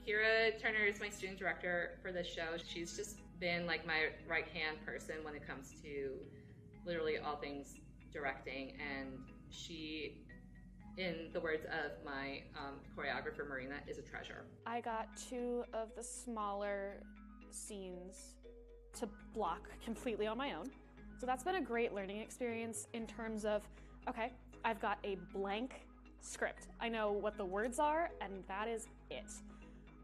Kira Turner is my student director for this show. She's just been like my right-hand person when it comes to literally all things directing, and she, in the words of my choreographer Marina, is a treasure. I got 2 of the smaller scenes to block completely on my own. So that's been a great learning experience in terms of, okay, I've got a blank script. I know what the words are, and that is it.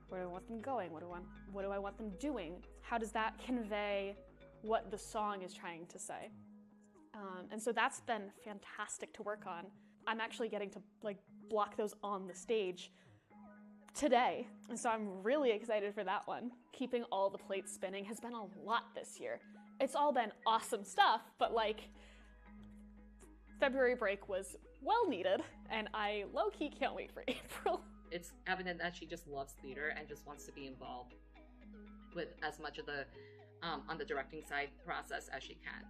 Where do I want them going? What do I want them doing? How does that convey what the song is trying to say? And so that's been fantastic to work on. I'm actually getting to like block those on the stage today, and so I'm really excited for that one. Keeping all the plates spinning has been a lot this year. It's all been awesome stuff, but like February break was well needed, and I low-key can't wait for April. It's evident that she just loves theater and just wants to be involved with as much of the on the directing side process as she can.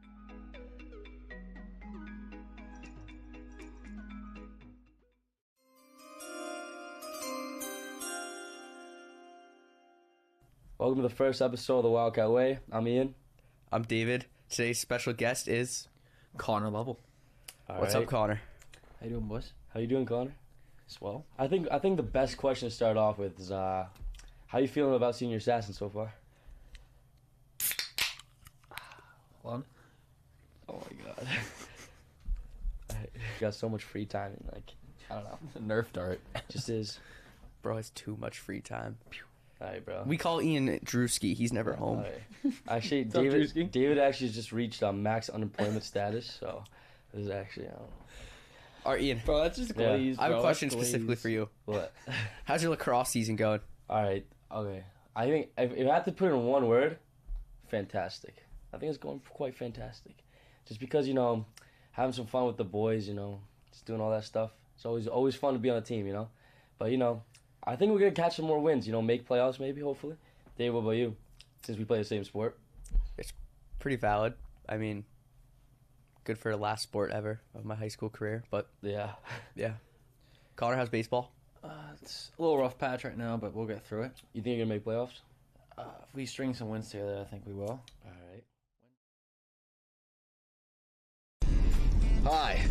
Welcome to the first episode of The Wildcat Way. I'm Ian. I'm David. Today's special guest is Connor Lovell. What's up, Connor? How you doing, boys? How you doing, Connor? Swell. I think the best question to start off with is how you feeling about Senior Assassin so far? Fun. Oh my god. You got so much free time and like I don't know. Nerf dart. Just is. Bro has too much free time. Alright, bro. We call Ian Drewski. He's never home. Right. Actually, David actually just reached max unemployment status, so this is actually All right, Ian. Bro, that's just glaze, I have a question specifically for you. What? How's your lacrosse season going? Alright, okay. I think if I had to put it in one word, fantastic. I think it's going quite fantastic. Just because, having some fun with the boys, just doing all that stuff. It's always fun to be on a team, But, I think we're going to catch some more wins, make playoffs maybe, hopefully. Dave, what about you? Since we play the same sport. It's pretty valid. I mean, good for the last sport ever of my high school career, but Yeah. yeah. Connor, how's baseball? It's a little rough patch right now, but we'll get through it. You think you're going to make playoffs? If we string some wins together, I think we will. All right. Hi,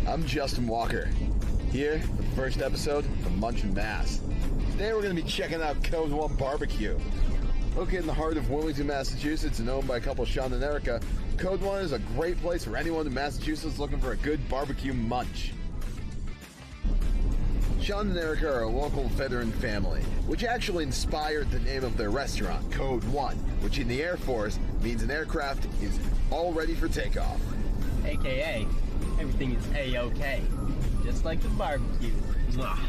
I'm Justin Walker, here for the first episode of Munchin' Mass. Today we're going to be checking out Code 1 Barbecue. Located in the heart of Wilmington, Massachusetts, and owned by a couple Sean and Erica, Code 1 is a great place for anyone in Massachusetts looking for a good barbecue munch. Sean and Erica are a local veteran family, which actually inspired the name of their restaurant, Code 1, which in the Air Force means an aircraft is all ready for takeoff. AKA, everything is A-OK, just like the barbecue. Mwah.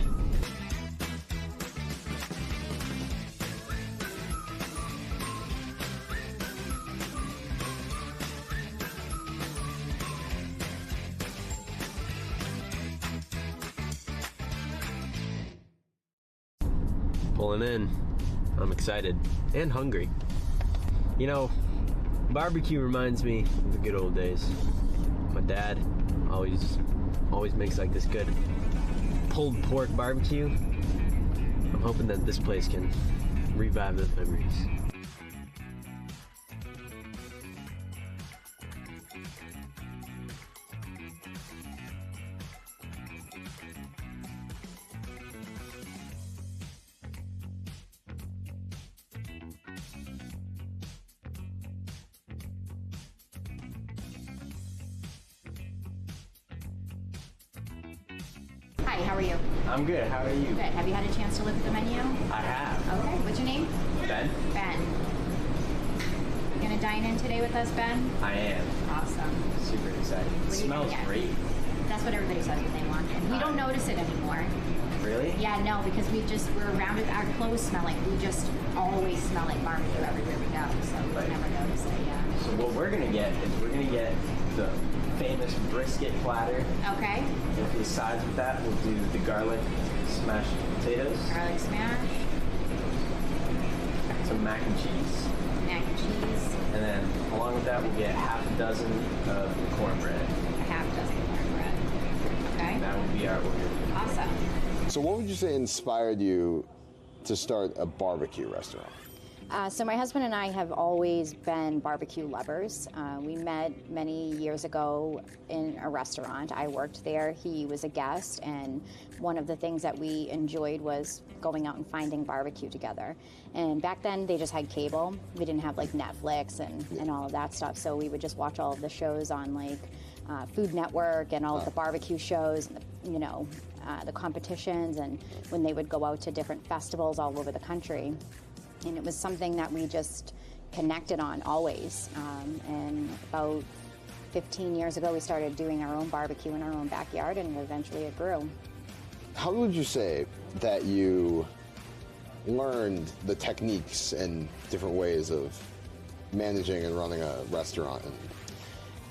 Pulling in. I'm excited and hungry. Barbecue reminds me of the good old days. My dad always makes like this good pulled pork barbecue. I'm hoping that this place can revive those memories. Hi, how are you? I'm good. How are you? Good. Have you had a chance to look at the menu? I have. Okay. What's your name? Ben? Ben. You gonna dine in today with us, Ben? I am. Awesome. Super excited. It smells great. That's what everybody says when they walk in. We don't notice it anymore. Really? Yeah, no, because we're around it. Our clothes smell like, we just always smell like barbecue everywhere we go, so we never notice it, yeah. So what we're gonna get is the famous brisket platter. Okay. And for the sides with that, we'll do the garlic smashed potatoes. Garlic smash. Some mac and cheese. Mac and cheese. And then along with that, we'll get half a dozen of cornbread. A half dozen cornbread. Okay. And that would be our order. Awesome. So what would you say inspired you to start a barbecue restaurant? So my husband and I have always been barbecue lovers. We met many years ago in a restaurant. I worked there. He was a guest, and one of the things that we enjoyed was going out and finding barbecue together. And back then, they just had cable. We didn't have like Netflix and all of that stuff, so we would just watch all of the shows on like Food Network and all of the barbecue shows, and the competitions, and when they would go out to different festivals all over the country. And it was something that we just connected on always. And about 15 years ago, we started doing our own barbecue in our own backyard, and eventually it grew. How would you say that you learned the techniques and different ways of managing and running a restaurant?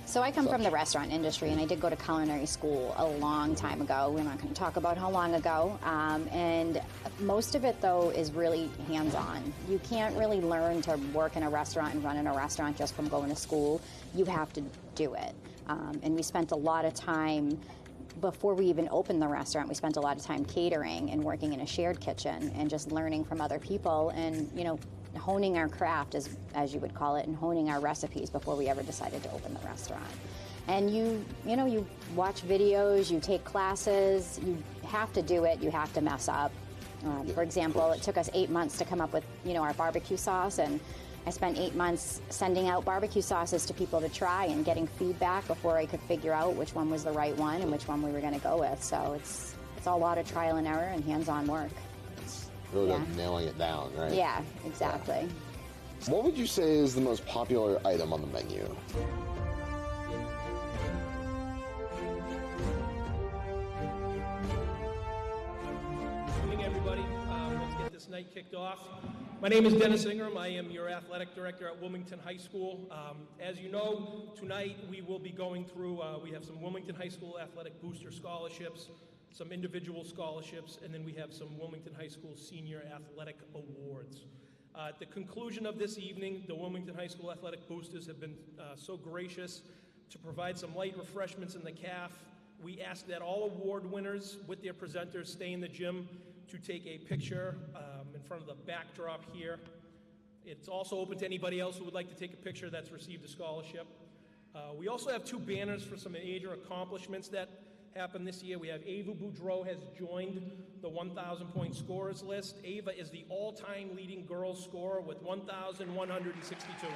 So I come from the restaurant industry, and I did go to culinary school a long time ago. We're not going to talk about how long ago. And most of it, though, is really hands-on. You can't really learn to work in a restaurant and run in a restaurant just from going to school. You have to do it. And we spent a lot of time, before we even opened the restaurant, we spent a lot of time catering and working in a shared kitchen and just learning from other people and, honing our craft, as you would call it, and honing our recipes before we ever decided to open the restaurant. And you watch videos, you take classes, you have to do it, you have to mess up. For example, it took us 8 months to come up with, our barbecue sauce, and I spent 8 months sending out barbecue sauces to people to try and getting feedback before I could figure out which one was the right one and which one we were going to go with. So it's a lot of trial and error and hands-on work. Really like nailing it down, right? Yeah, exactly. What would you say is the most popular item on the menu? Good evening, everybody. Let's get this night kicked off. My name is Dennis Ingram. I am your athletic director at Wilmington High School. As you know, tonight we will be going through, we have some Wilmington High School athletic booster scholarships, some individual scholarships, and then we have some Wilmington High School senior athletic awards. At the conclusion of this evening, the Wilmington High School athletic boosters have been so gracious to provide some light refreshments in the CAF. We ask that all award winners with their presenters stay in the gym to take a picture in front of the backdrop here. It's also open to anybody else who would like to take a picture that's received a scholarship. We also have 2 banners for some major accomplishments that happened this year. We have Ava Boudreau has joined the 1,000-point scorers list. Ava is the all-time leading girls scorer with 1,162.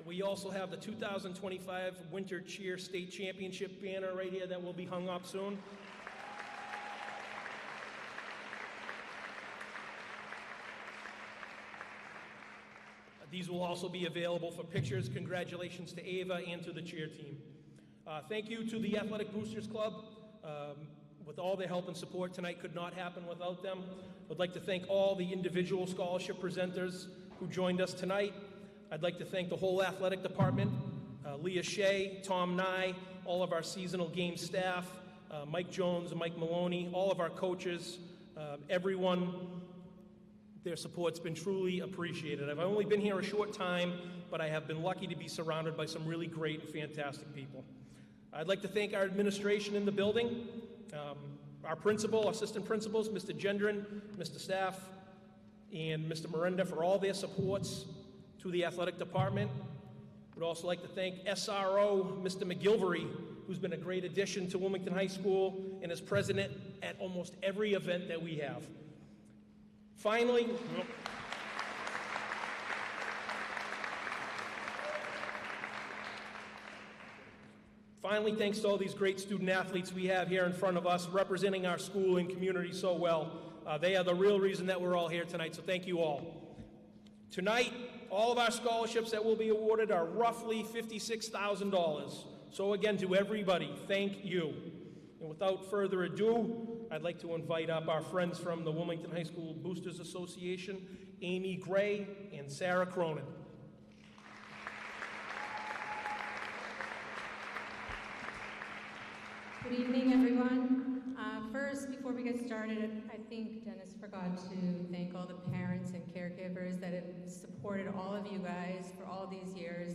We also have the 2025 Winter Cheer State Championship banner right here that will be hung up soon. These will also be available for pictures. Congratulations to Ava and to the cheer team. Thank you to the Athletic Boosters Club. With all their help and support, tonight could not happen without them. I'd like to thank all the individual scholarship presenters who joined us tonight. I'd like to thank the whole athletic department, Leah Shea, Tom Nye, all of our seasonal game staff, Mike Jones and Mike Maloney, all of our coaches, everyone. Their support's been truly appreciated. I've only been here a short time, but I have been lucky to be surrounded by some really great and fantastic people. I'd like to thank our administration in the building, our principal, assistant principals, Mr. Gendron, Mr. Staff, and Mr. Miranda for all their supports to the athletic department. Would also like to thank SRO, Mr. McGilvery, who's been a great addition to Wilmington High School and is president at almost every event that we have. Finally, thanks to all these great student athletes we have here in front of us, representing our school and community so well. They are the real reason that we're all here tonight, so thank you all. Tonight, all of our scholarships that will be awarded are roughly $56,000. So again, to everybody, thank you. And without further ado, I'd like to invite up our friends from the Wilmington High School Boosters Association, Amy Gray and Sarah Cronin. Good evening, everyone. First, before we get started, I think Dennis forgot to thank all the parents and caregivers that have supported all of you guys for all these years.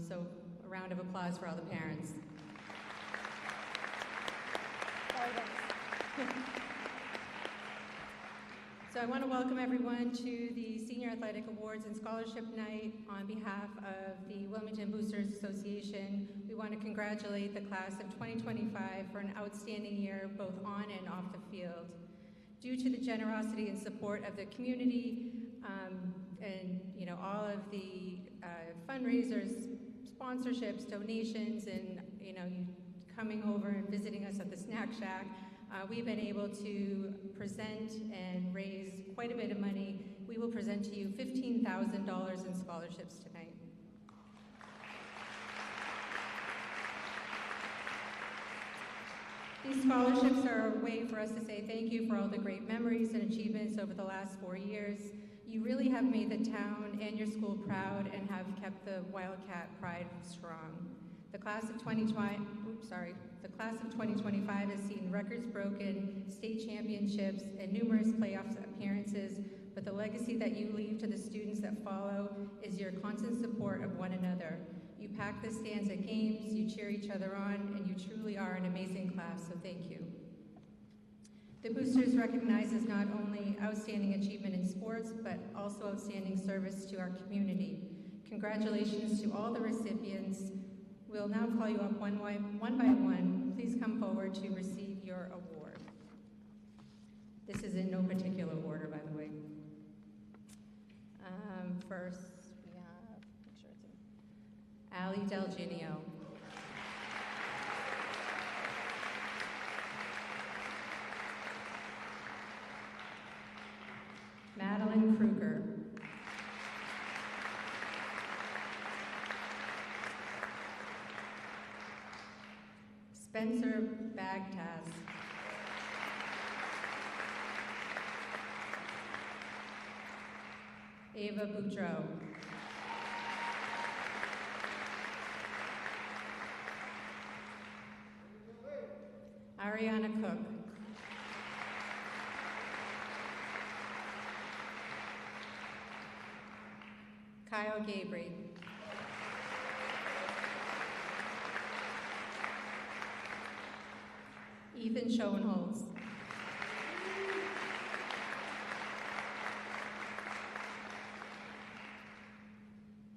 So a round of applause for all the parents. So I want to welcome everyone to the Senior Athletic Awards and Scholarship Night on behalf of the Wilmington Boosters Association. We want to congratulate the class of 2025 for an outstanding year both on and off the field. Due to the generosity and support of the community and all of the fundraisers, sponsorships, donations, and you coming over and visiting us at the Snack Shack, we've been able to present and raise quite a bit of money. We will present to you $15,000 in scholarships tonight. These scholarships are a way for us to say thank you for all the great memories and achievements over the last 4 years. You really have made the town and your school proud and have kept the Wildcat pride strong. The class of 2025 has seen records broken, state championships, and numerous playoff appearances, but the legacy that you leave to the students that follow is your constant support of one another. You pack the stands at games, you cheer each other on, and you truly are an amazing class, so thank you. The Boosters recognizes not only outstanding achievement in sports, but also outstanding service to our community. Congratulations to all the recipients. We'll now call you up one by one. Please come forward to receive your award. This is in no particular order, by the way. First, we have, make sure it's in, Ali Del Genio. Madeline Kruger. Spencer Bagtaz. Ava Boudreau. Ariana Cook. Kyle Gabry. Ethan Schoenholz.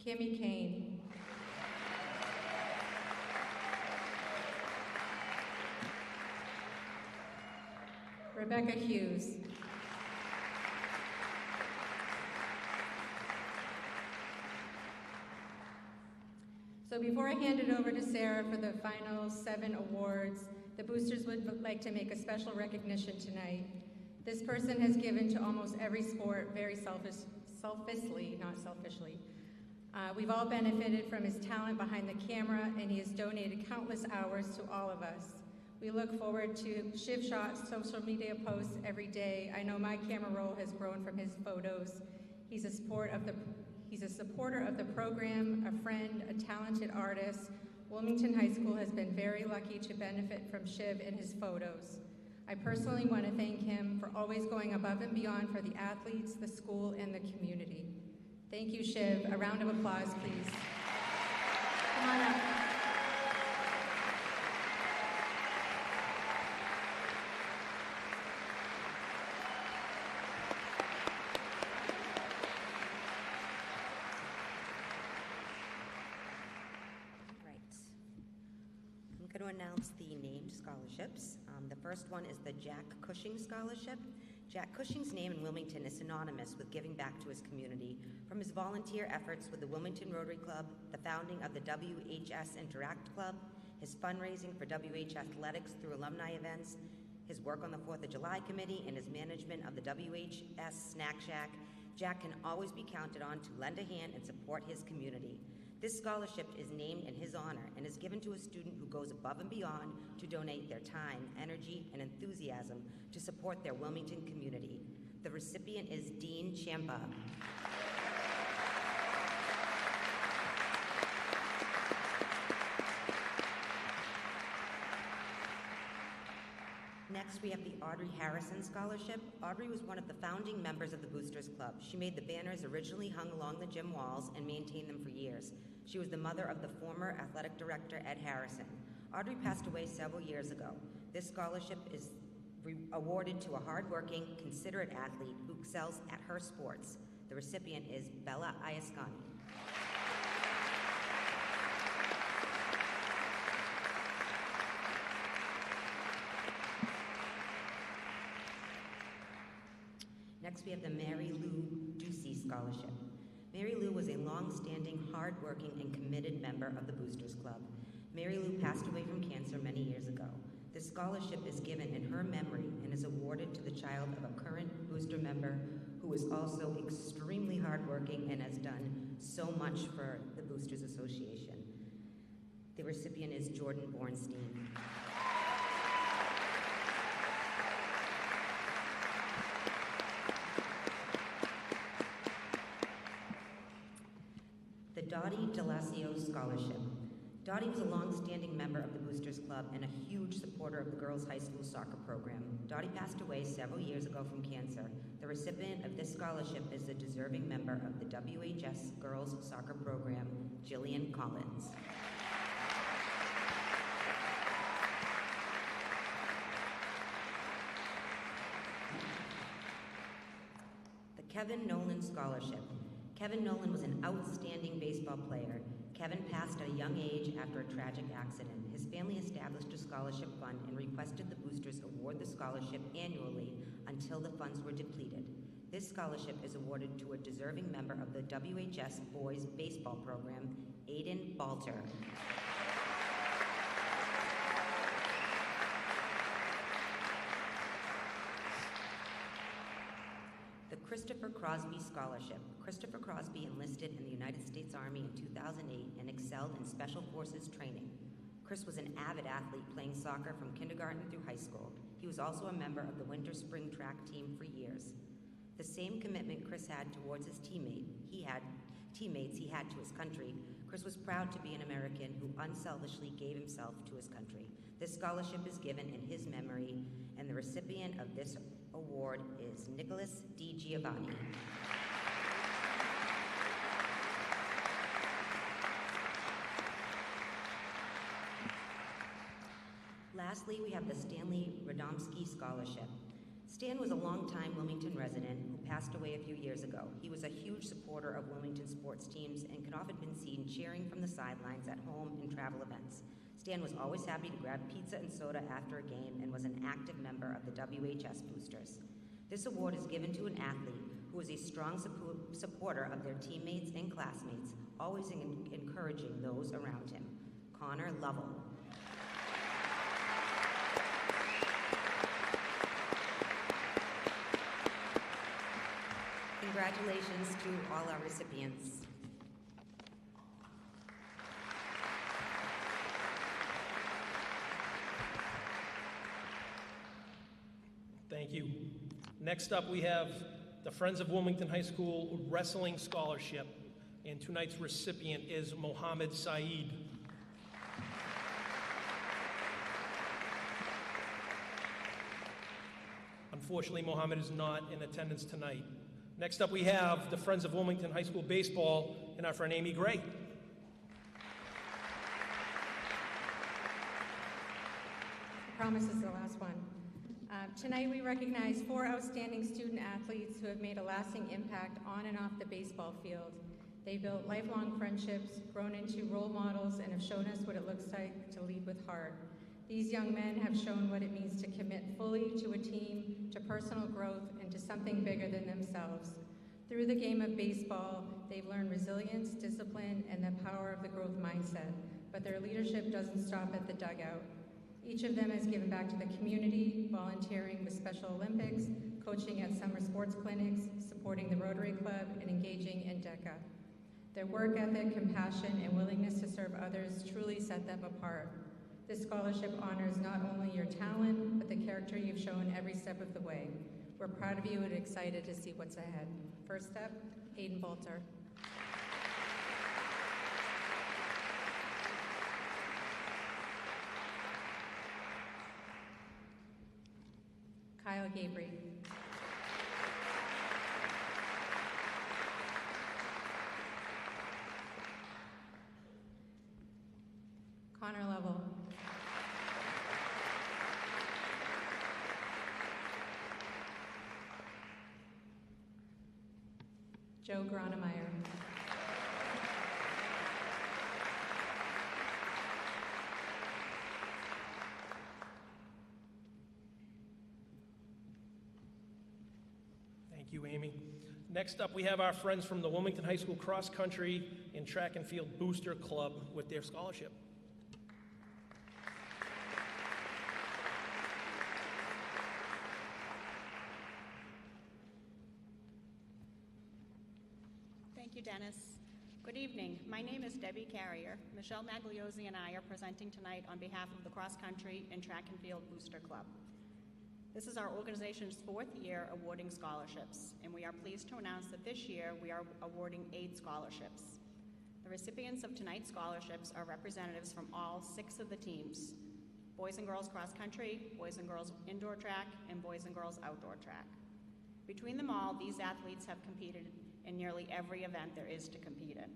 Kimmy Kane. Rebecca Hughes. So before I hand it over to Sarah for the final 7 awards, the Boosters would like to make a special recognition tonight. This person has given to almost every sport very selfishly, not selfishly. We've all benefited from his talent behind the camera, and he has donated countless hours to all of us. We look forward to Shiv Shot's social media posts every day. I know my camera roll has grown from his photos. He's a supporter of the program, a friend, a talented artist. Wilmington High School has been very lucky to benefit from Shiv and his photos. I personally want to thank him for always going above and beyond for the athletes, the school, and the community. Thank you, Shiv. A round of applause, please. Come on up. To announce the named scholarships. The first one is the Jack Cushing Scholarship. Jack Cushing's name in Wilmington is synonymous with giving back to his community. From his volunteer efforts with the Wilmington Rotary Club, the founding of the WHS Interact Club, his fundraising for WH Athletics through alumni events, his work on the 4th of July Committee, and his management of the WHS Snack Shack, Jack can always be counted on to lend a hand and support his community. This scholarship is named in his honor and is given to a student who goes above and beyond to donate their time, energy, and enthusiasm to support their Wilmington community. The recipient is Dean Champa. Next, we have the Audrey Harrison Scholarship. Audrey was one of the founding members of the Boosters Club. She made the banners originally hung along the gym walls and maintained them for years. She was the mother of the former athletic director, Ed Harrison. Audrey passed away several years ago. This scholarship is awarded to a hardworking, considerate athlete who excels at her sports. The recipient is Bella Iascani. Next, we have the Mary Lou Ducey Scholarship. Mary Lou was a long-standing, hard-working, and committed member of the Boosters Club. Mary Lou passed away from cancer many years ago. This scholarship is given in her memory and is awarded to the child of a current Booster member who is also extremely hardworking and has done so much for the Boosters Association. The recipient is Jordan Bornstein. The Dottie DeLacio Scholarship. Dottie was a long-standing member of the Boosters Club and a huge supporter of the girls' high school soccer program. Dottie passed away several years ago from cancer. The recipient of this scholarship is a deserving member of the WHS girls' soccer program, Jillian Collins. The Kevin Nolan Scholarship. Kevin Nolan was an outstanding baseball player. Kevin passed at a young age after a tragic accident. His family established a scholarship fund and requested the Boosters award the scholarship annually until the funds were depleted. This scholarship is awarded to a deserving member of the WHS boys baseball program, Aiden Balter. The Christopher Crosby Scholarship. Christopher Crosby enlisted in the United States Army in 2008 and excelled in Special Forces training. Chris was an avid athlete playing soccer from kindergarten through high school. He was also a member of the winter-spring track team for years. The same commitment Chris had towards his teammates he had to his country. Chris was proud to be an American who unselfishly gave himself to his country. This scholarship is given in his memory, and the recipient of this award is Nicholas D. Giovanni. Lastly, we have the Stanley Radomski Scholarship. Stan was a longtime Wilmington resident who passed away a few years ago. He was a huge supporter of Wilmington sports teams and could often be seen cheering from the sidelines at home and travel events. Stan was always happy to grab pizza and soda after a game and was an active member of the WHS Boosters. This award is given to an athlete who is a strong supporter of their teammates and classmates, always encouraging those around him. Connor Lovell. Congratulations to all our recipients. Thank you. Next up, we have the Friends of Wilmington High School Wrestling Scholarship, and tonight's recipient is Mohammed Saeed. Unfortunately, Mohammed is not in attendance tonight. Next up, we have the Friends of Wilmington High School Baseball and our friend Amy Gray. I promise this is the last one. Tonight we recognize 4 outstanding student athletes who have made a lasting impact on and off the baseball field. They built lifelong friendships, grown into role models, and have shown us what it looks like to lead with heart. These young men have shown what it means to commit fully to a team, to personal growth, and to something bigger than themselves. Through the game of baseball, they've learned resilience, discipline, and the power of the growth mindset, but their leadership doesn't stop at the dugout. Each of them has given back to the community, volunteering with Special Olympics, coaching at summer sports clinics, supporting the Rotary Club, and engaging in DECA. Their work ethic, compassion, and willingness to serve others truly set them apart. This scholarship honors not only your talent, but the character you've shown every step of the way. We're proud of you and excited to see what's ahead. First up, Aiden Balter. Kyle Gabry. Connor Lovell. Joe Gronemeyer. Thank you, Amy. Next up, we have our friends from the Wilmington High School Cross Country and Track and Field Booster Club with their scholarship. Thank you, Dennis. Good evening. My name is Debbie Carrier. Michelle Magliozzi and I are presenting tonight on behalf of the Cross Country and Track and Field Booster Club. This is our organization's 4th year awarding scholarships, and we are pleased to announce that this year we are awarding 8 scholarships. The recipients of tonight's scholarships are representatives from all 6 of the teams: boys and girls cross country, boys and girls indoor track, and boys and girls outdoor track. Between them all, these athletes have competed in nearly every event there is to compete in.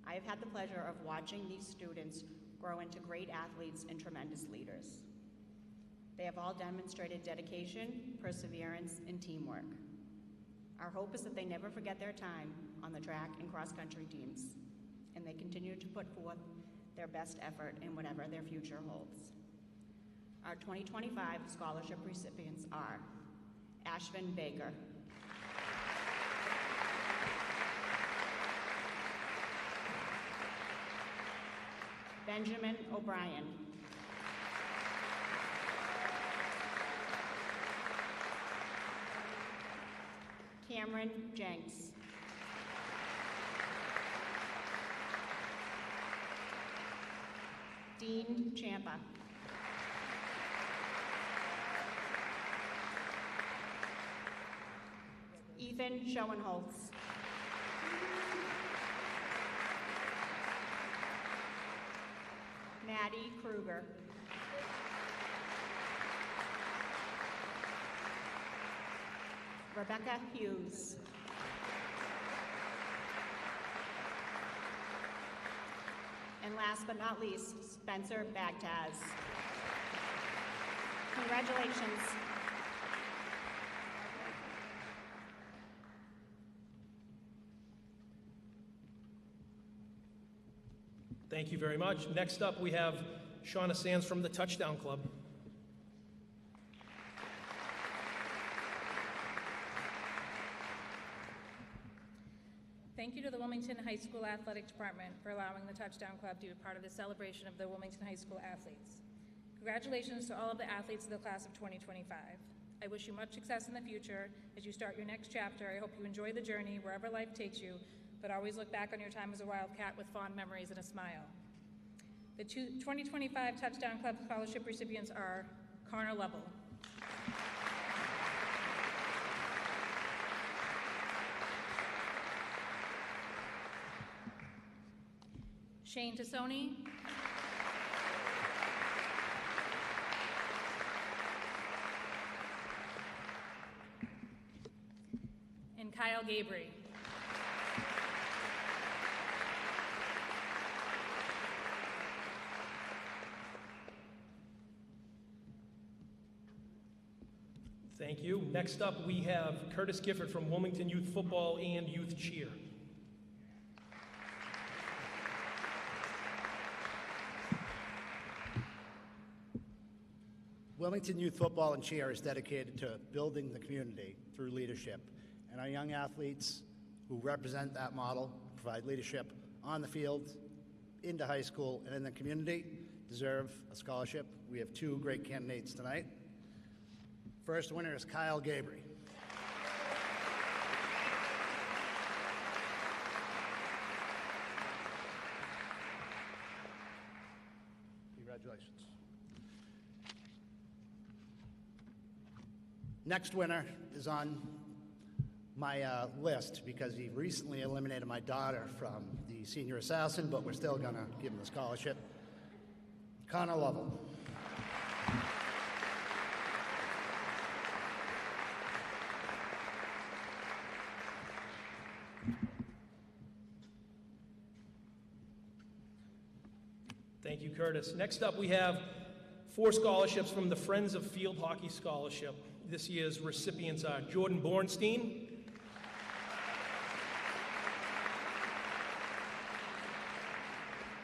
I have had the pleasure of watching these students grow into great athletes and tremendous leaders. They have all demonstrated dedication, perseverance, and teamwork. Our hope is that they never forget their time on the track and cross-country teams, and they continue to put forth their best effort in whatever their future holds. Our 2025 scholarship recipients are Ashvin Baker, Benjamin O'Brien, Cameron Jenks, Dean Champa, Ethan Schoenholtz, Maddie Kruger, Rebecca Hughes, and last but not least, Spencer Bagtaz. Congratulations. Thank you very much. Next up, we have Shauna Sands from the Touchdown Club. Thank you to the Wilmington High School Athletic Department for allowing the Touchdown Club to be part of the celebration of the Wilmington High School athletes. Congratulations to all of the athletes of the class of 2025. I wish you much success in the future as you start your next chapter. I hope you enjoy the journey wherever life takes you, but always look back on your time as a Wildcat with fond memories and a smile. The 2025 Touchdown Club scholarship recipients are Connor Lovell, Shane Tassoni, and Kyle Gabry. Thank you. Next up, we have Curtis Gifford from Wilmington Youth Football and Youth Cheer. Wilmington Youth Football and Cheer is dedicated to building the community through leadership, and our young athletes who represent that model, provide leadership on the field, into high school, and in the community deserve a scholarship. We have 2 great candidates tonight. First winner is Kyle Gabry. Congratulations. Next winner is on my list because he recently eliminated my daughter from the senior assassin, but we're still going to give him the scholarship. Connor Lovell. Thank you, Curtis. Next up, we have 4 scholarships from the Friends of Field Hockey Scholarship. This year's recipients are Jordan Bornstein,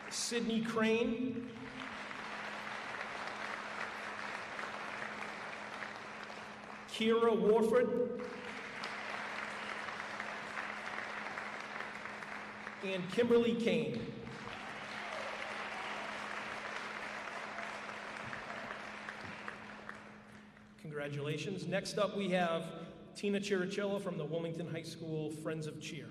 Sydney Crane, Kira Warford, and Kimberly Kane. Congratulations. Next up, we have Tina Chirichilla from the Wilmington High School Friends of Cheer.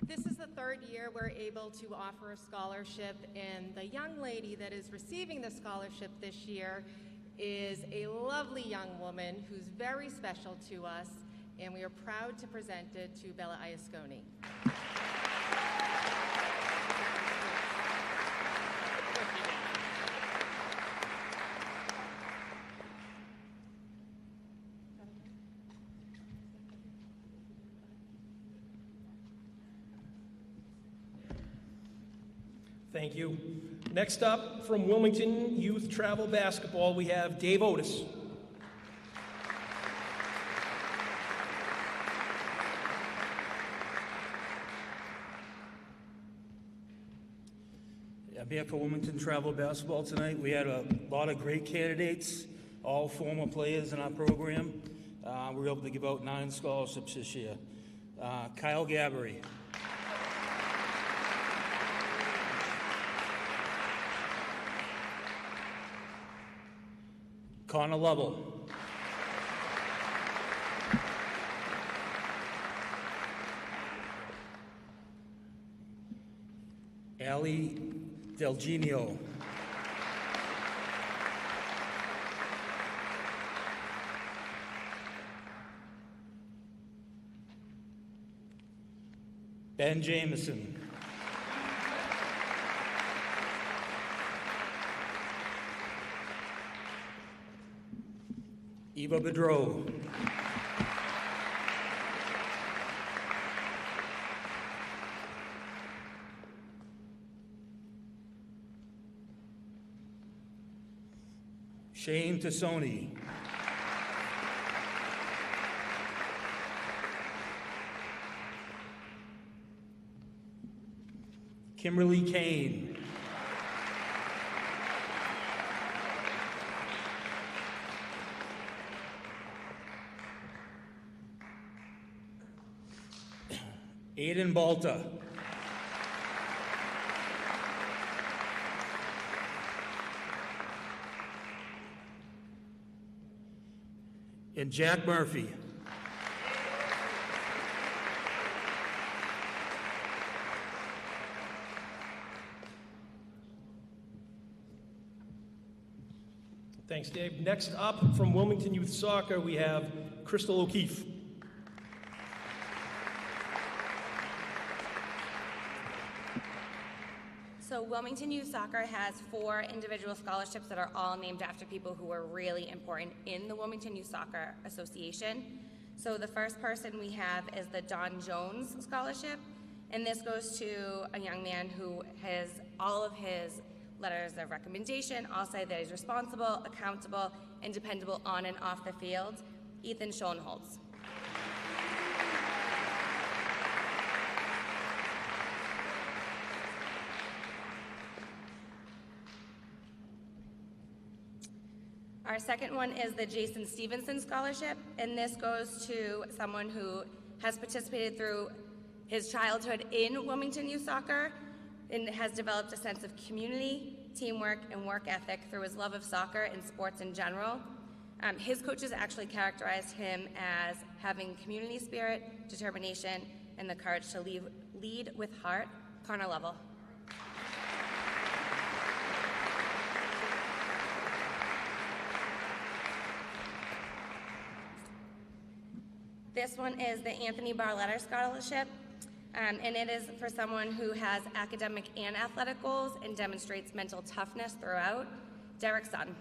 This is the 3rd year we're able to offer a scholarship, and the young lady that is receiving the scholarship this year is a lovely young woman who's very special to us, and we are proud to present it to Bella Iasconi. Thank you. Next up, from Wilmington Youth Travel Basketball, we have Dave Otis. I'm here for Wilmington Travel Basketball tonight. We had a lot of great candidates, all former players in our program. We were able to give out 9 scholarships this year. Kyle Gabbery. Connor Lovell. Ali Del Genio. Ben Jameson. Eva Bedreau. Shane Tassoni. Kimberly Kane. Aiden Balta. And Jack Murphy. Thanks, Dave. Next up, from Wilmington Youth Soccer, we have Crystal O'Keefe. So Wilmington Youth Soccer has 4 individual scholarships that are all named after people who are really important in the Wilmington Youth Soccer Association. So the first person we have is the Don Jones Scholarship, and this goes to a young man who has all of his letters of recommendation all say that he's responsible, accountable, and dependable on and off the field, Ethan Schoenholz. Our second one is the Jason Stevenson Scholarship, and this goes to someone who has participated through his childhood in Wilmington Youth Soccer and has developed a sense of community, teamwork, and work ethic through his love of soccer and sports in general. His coaches actually characterized him as having community spirit, determination, and the courage to lead with heart. Connor Lovell. This one is the Anthony Barletta Scholarship, and it is for someone who has academic and athletic goals and demonstrates mental toughness throughout. Derek Sutton.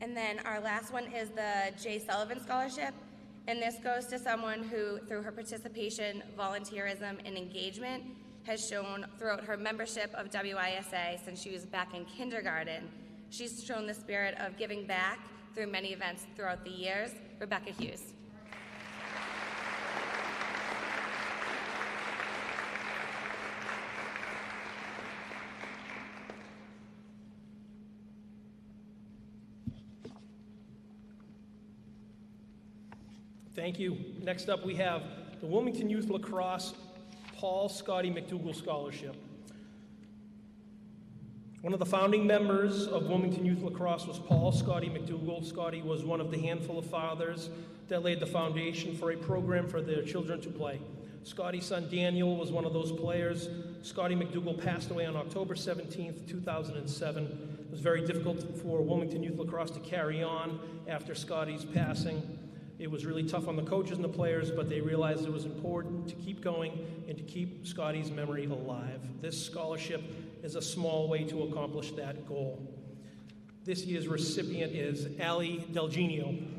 And then our last one is the J. Sullivan Scholarship. And this goes to someone who, through her participation, volunteerism, and engagement, has shown throughout her membership of WISA since she was back in kindergarten. She's shown the spirit of giving back through many events throughout the years. Rebecca Hughes. Thank you. Next up, we have the Wilmington Youth Lacrosse Paul Scotty McDougall Scholarship. One of the founding members of Wilmington Youth Lacrosse was Paul Scotty McDougall. Scotty was one of the handful of fathers that laid the foundation for a program for their children to play. Scotty's son Daniel was one of those players. Scotty McDougall passed away on October 17th, 2007. It was very difficult for Wilmington Youth Lacrosse to carry on after Scotty's passing. It was really tough on the coaches and the players, but they realized it was important to keep going and to keep Scotty's memory alive. This scholarship is a small way to accomplish that goal. This year's recipient is Ali Delgenio.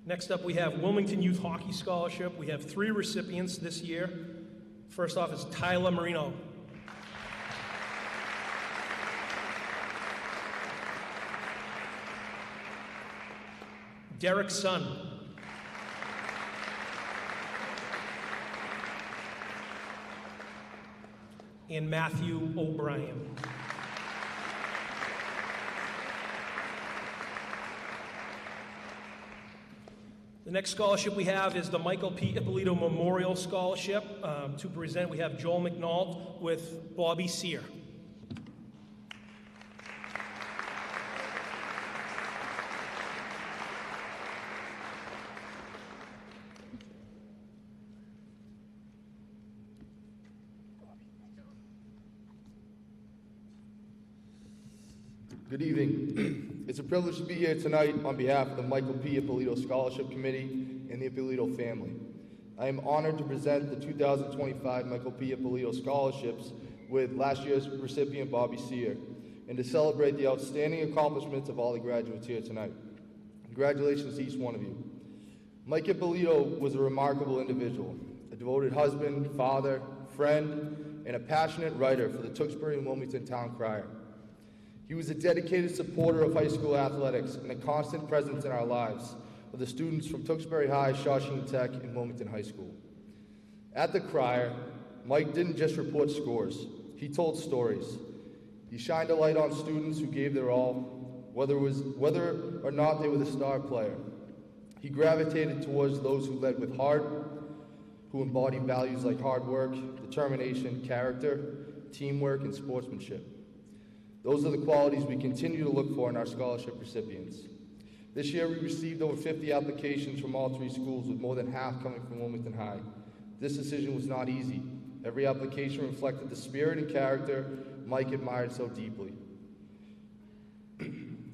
Next up, we have Wilmington Youth Hockey Scholarship. We have 3 recipients this year. First off is Tyler Marino. Derek Sun. And Matthew O'Brien. The next scholarship we have is the Michael P. Ippolito Memorial Scholarship. To present, we have Joel McNault with Bobby Sear. Good evening. It's a privilege to be here tonight on behalf of the Michael P. Ippolito Scholarship Committee and the Ippolito family. I am honored to present the 2025 Michael P. Ippolito Scholarships with last year's recipient Bobby Sear, and to celebrate the outstanding accomplishments of all the graduates here tonight. Congratulations to each one of you. Mike Ippolito was a remarkable individual, a devoted husband, father, friend, and a passionate writer for the Tewksbury and Wilmington Town Crier. He was a dedicated supporter of high school athletics and a constant presence in our lives of the students from Tewksbury High, Shawshing Tech, and Wilmington High School. At the Crier, Mike didn't just report scores, he told stories. He shined a light on students who gave their all, whether or not they were the star player. He gravitated towards those who led with heart, who embodied values like hard work, determination, character, teamwork, and sportsmanship. Those are the qualities we continue to look for in our scholarship recipients. This year we received over 50 applications from all 3 schools, with more than half coming from Wilmington High. This decision was not easy. Every application reflected the spirit and character Mike admired so deeply.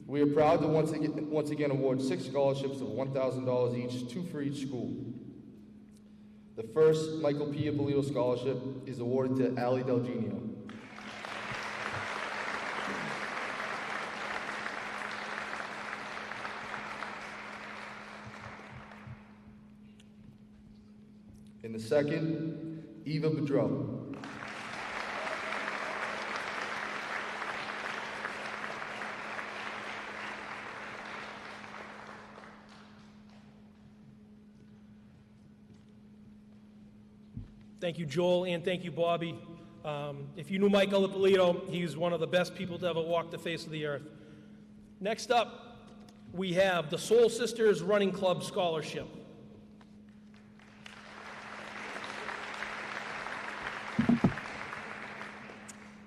We are proud to once again award 6 scholarships of $1,000 each, 2 for each school. The first Michael P. Ippolito Scholarship is awarded to Ali Delgenio. And the second, Eva Bedreau. Thank you, Joel, and thank you, Bobby. If you knew Michael Ippolito, he's one of the best people to ever walk the face of the earth. Next up, we have the Soul Sisters Running Club Scholarship.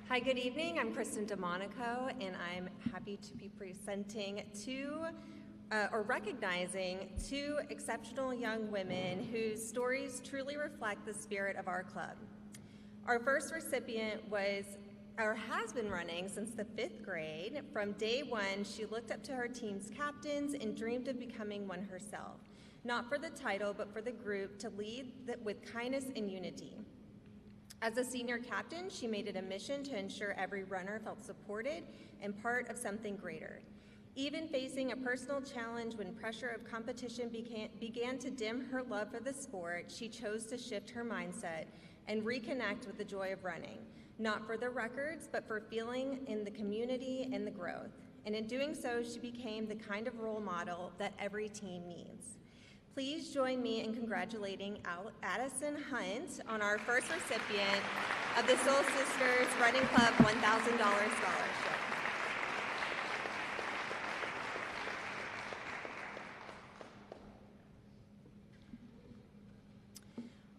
Hi, good evening. I'm Kristen DeMonico, and I'm happy to be presenting recognizing 2 exceptional young women whose stories truly reflect the spirit of our club. Our first recipient has been running since the 5th grade. From day 1, she looked up to her team's captains and dreamed of becoming one herself. not for the title, but for the group to lead with kindness and unity. As a senior captain, she made it a mission to ensure every runner felt supported and part of something greater. Even facing a personal challenge when pressure of competition began to dim her love for the sport, she chose to shift her mindset and reconnect with the joy of running, not for the records, but for feeling in the community and the growth. And in doing so, she became the kind of role model that every team needs. Please join me in congratulating Addison Hunt on our first recipient of the Soul Sisters Running Club $1,000 scholarship.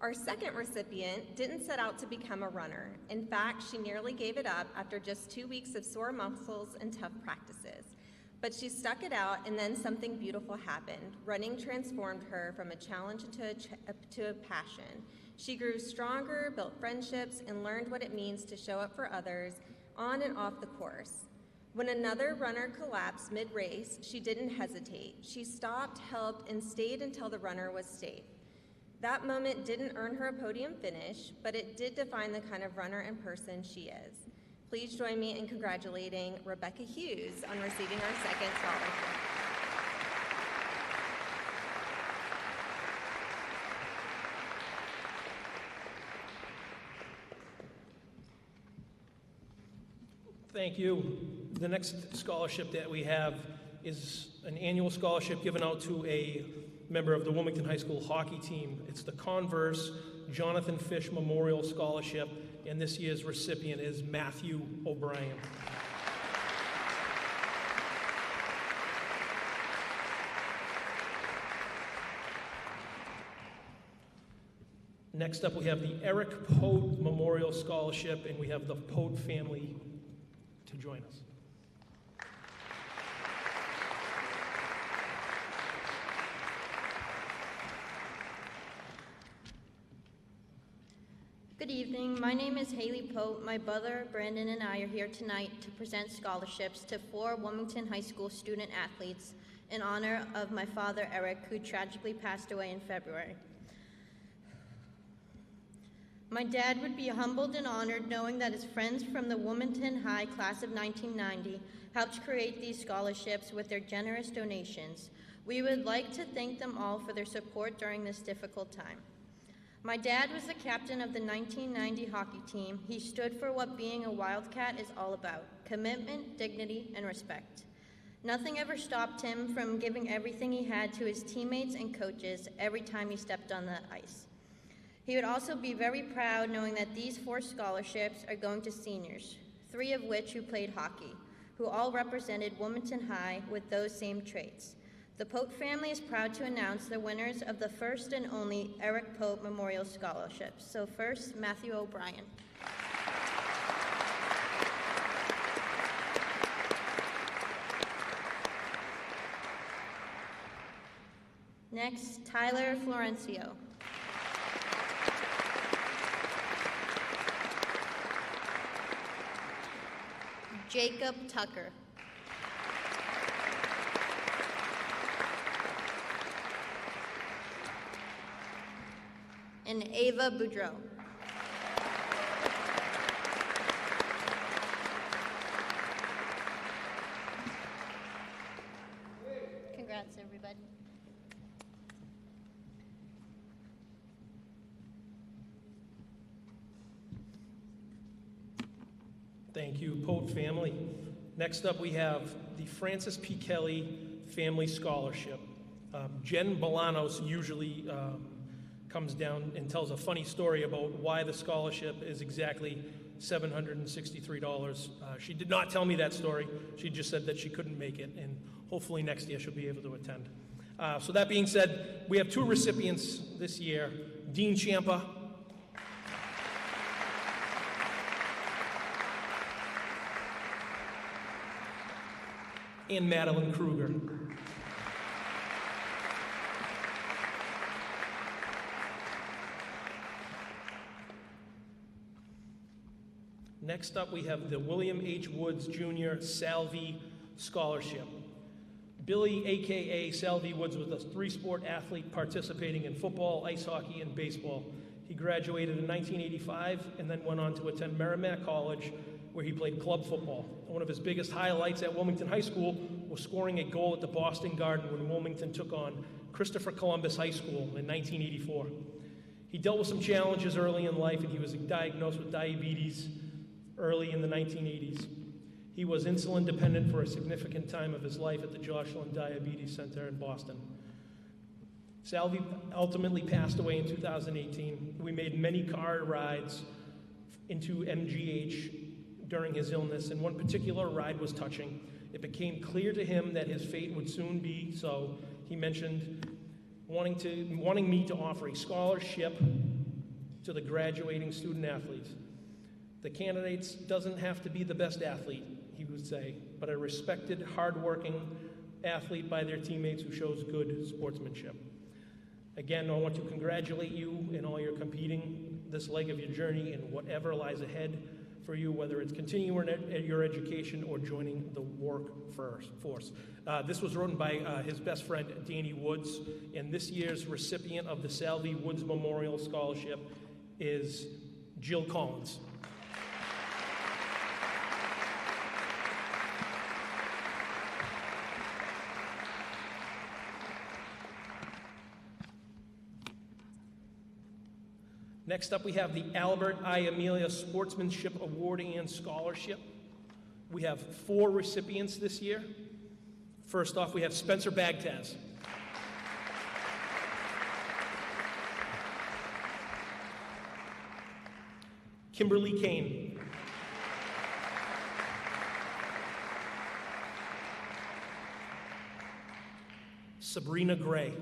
Our second recipient didn't set out to become a runner. In fact, she nearly gave it up after just 2 weeks of sore muscles and tough practices. But she stuck it out, and then something beautiful happened. Running transformed her from a challenge to a passion. She grew stronger, built friendships, and learned what it means to show up for others on and off the course. When another runner collapsed mid-race, she didn't hesitate. She stopped, helped, and stayed until the runner was safe. That moment didn't earn her a podium finish, but it did define the kind of runner and person she is. Please join me in congratulating Rebecca Hughes on receiving our second scholarship. Thank you. The next scholarship that we have is an annual scholarship given out to a member of the Wilmington High School hockey team. It's the Converse Jonathan Fish Memorial Scholarship, and this year's recipient is Matthew O'Brien. Next up, we have the Eric Pote Memorial Scholarship, and we have the Pote family to join us. Good evening. My name is Haley Pope. My brother Brandon and I are here tonight to present scholarships to 4 Wilmington High School student athletes in honor of my father Eric, who tragically passed away in February. My dad would be humbled and honored knowing that his friends from the Wilmington High class of 1990 helped create these scholarships with their generous donations. We would like to thank them all for their support during this difficult time. My dad was the captain of the 1990 hockey team. He stood for what being a Wildcat is all about: commitment, dignity, and respect. Nothing ever stopped him from giving everything he had to his teammates and coaches every time he stepped on the ice. He would also be very proud knowing that these 4 scholarships are going to seniors, 3 of which who played hockey, who all represented Wilmington High with those same traits. The Pope family is proud to announce the winners of the first and only Eric Pope Memorial Scholarship. So first, Matthew O'Brien. Next, Tyler Florencio. Jacob Tucker. And Ava Boudreau. Congrats, everybody. Thank you, Pope family. Next up, we have the Francis P. Kelly Family Scholarship. Jen Bolanos usually comes down and tells a funny story about why the scholarship is exactly $763. She did not tell me that story. She just said that she couldn't make it, and hopefully next year she'll be able to attend. So that being said, we have 2 recipients this year: Dean Champa and Madeline Kruger. Next up, we have the William H. Woods Jr. Salvi Scholarship. Billy, a.k.a. Salvi Woods, was a three-sport athlete participating in football, ice hockey, and baseball. He graduated in 1985 and then went on to attend Merrimack College, where he played club football. One of his biggest highlights at Wilmington High School was scoring a goal at the Boston Garden when Wilmington took on Christopher Columbus High School in 1984. He dealt with some challenges early in life, and he was diagnosed with diabetes early in the 1980s. He was insulin dependent for a significant time of his life at the Joslin Diabetes Center in Boston. Salvi ultimately passed away in 2018. We made many car rides into MGH during his illness, and one particular ride was touching. It became clear to him that his fate would soon be so. He mentioned wanting me to offer a scholarship to the graduating student athletes. The candidates doesn't have to be the best athlete, he would say, but a respected, hardworking athlete by their teammates who shows good sportsmanship. Again, I want to congratulate you in all your competing this leg of your journey and whatever lies ahead for you, whether it's continuing your education or joining the workforce. This was written by his best friend, Danny Woods, and this year's recipient of the Salvi Woods Memorial Scholarship is Jill Collins. Next up, we have the Albert I. Amelia Sportsmanship Award and Scholarship. We have 4 recipients this year. First off, we have Spencer Bagtaz. Kimberly Kane. Sabrina Gray.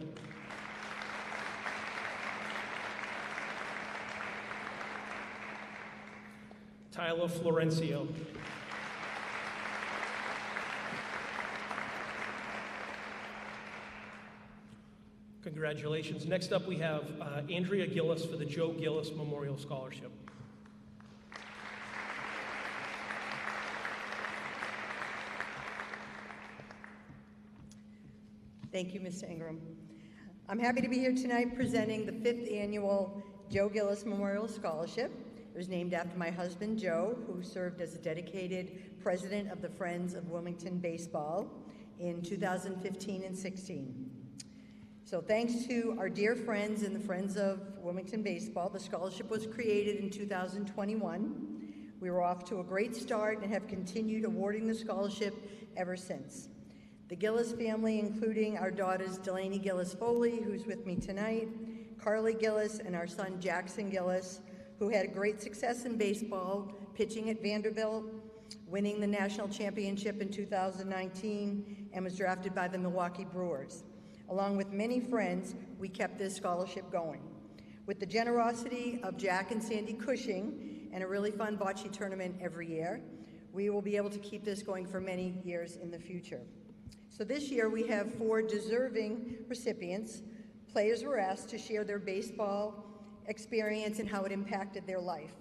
Tyler Florencio. Congratulations. Next up, we have Andrea Gillis for the Joe Gillis Memorial Scholarship. Thank you, Mr. Ingram. I'm happy to be here tonight presenting the 5th annual Joe Gillis Memorial Scholarship. It was named after my husband, Joe, who served as a dedicated president of the Friends of Wilmington Baseball in 2015 and 16. So thanks to our dear friends in the Friends of Wilmington Baseball, the scholarship was created in 2021. We were off to a great start and have continued awarding the scholarship ever since. The Gillis family, including our daughters Delaney Gillis Foley, who's with me tonight, Carly Gillis, and our son Jackson Gillis, who had great success in baseball, pitching at Vanderbilt, winning the national championship in 2019, and was drafted by the Milwaukee Brewers. Along with many friends, we kept this scholarship going. With the generosity of Jack and Sandy Cushing and a really fun bocce tournament every year, we will be able to keep this going for many years in the future. So this year we have 4 deserving recipients. Players were asked to share their baseball experience and how it impacted their life.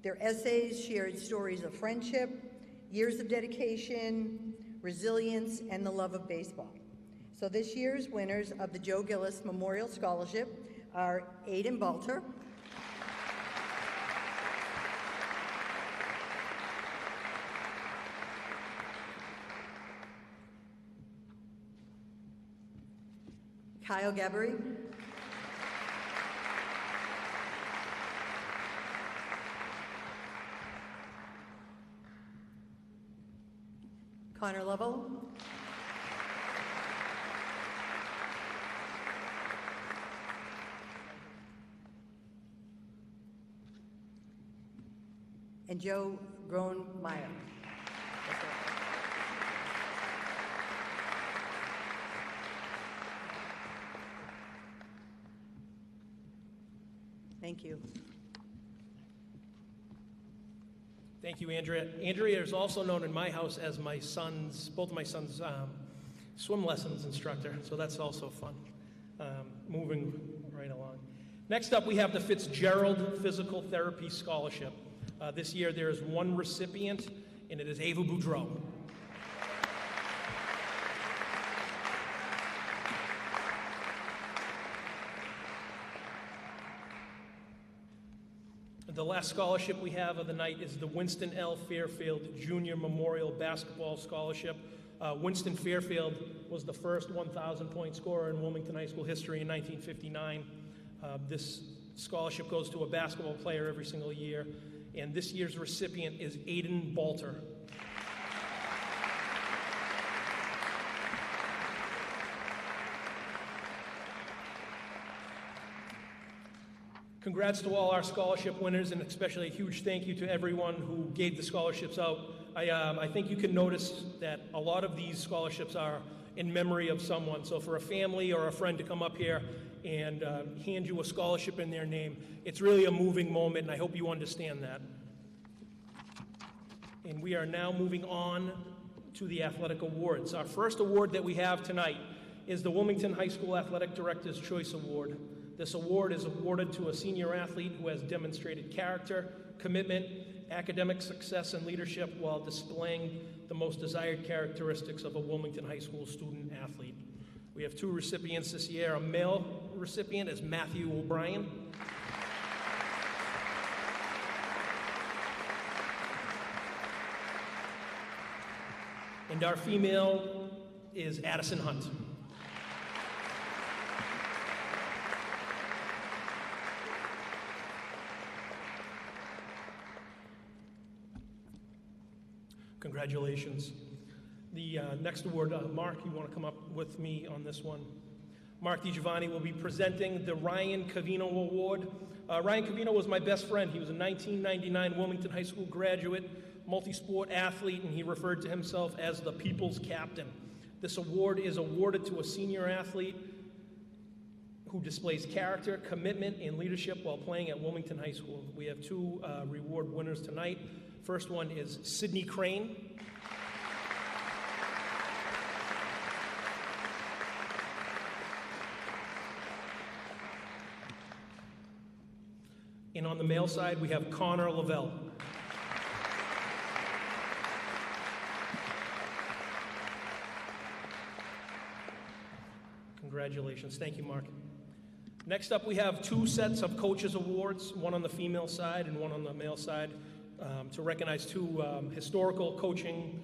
Their essays shared stories of friendship, years of dedication, resilience, and the love of baseball. So this year's winners of the Joe Gillis Memorial Scholarship are Aiden Balter, Kyle Gabbery, Connor Lovell, and Joe Gronemeyer. Thank you. Thank you, Andrea. Andrea is also known in my house as both of my sons' swim lessons instructor, so that's also fun. Moving right along. Next up, we have the Fitzgerald Physical Therapy Scholarship. This year, there is 1 recipient, and it is Ava Boudreau. The last scholarship we have of the night is the Winston L. Fairfield Junior Memorial Basketball Scholarship. Winston Fairfield was the first 1,000-point scorer in Wilmington High School history in 1959. This scholarship goes to a basketball player every single year, and this year's recipient is Aiden Balter. Congrats to all our scholarship winners, and especially a huge thank you to everyone who gave the scholarships out. I think you can notice that a lot of these scholarships are in memory of someone. So for a family or a friend to come up here and hand you a scholarship in their name, it's really a moving moment, and I hope you understand that. And we are now moving on to the athletic awards. Our first award that we have tonight is the Wilmington High School Athletic Director's Choice Award. This award is awarded to a senior athlete who has demonstrated character, commitment, academic success, and leadership while displaying the most desired characteristics of a Wilmington High School student athlete. We have two recipients this year. A male recipient is Matthew O'Brien. And our female is Addison Hunt. Congratulations. The next award, Mark, you want to come up with me on this one? Mark DiGiovanni will be presenting the Ryan Cavino Award. Ryan Cavino was my best friend. He was a 1999 Wilmington High School graduate, multi-sport athlete, and he referred to himself as the people's captain. This award is awarded to a senior athlete who displays character, commitment, and leadership while playing at Wilmington High School. We have two reward winners tonight. First one is Sydney Crane. And on the male side, we have Connor Lavelle. Congratulations. Thank you, Mark. Next up, we have two sets of coaches awards, one on the female side and one on the male side, to recognize two historical coaching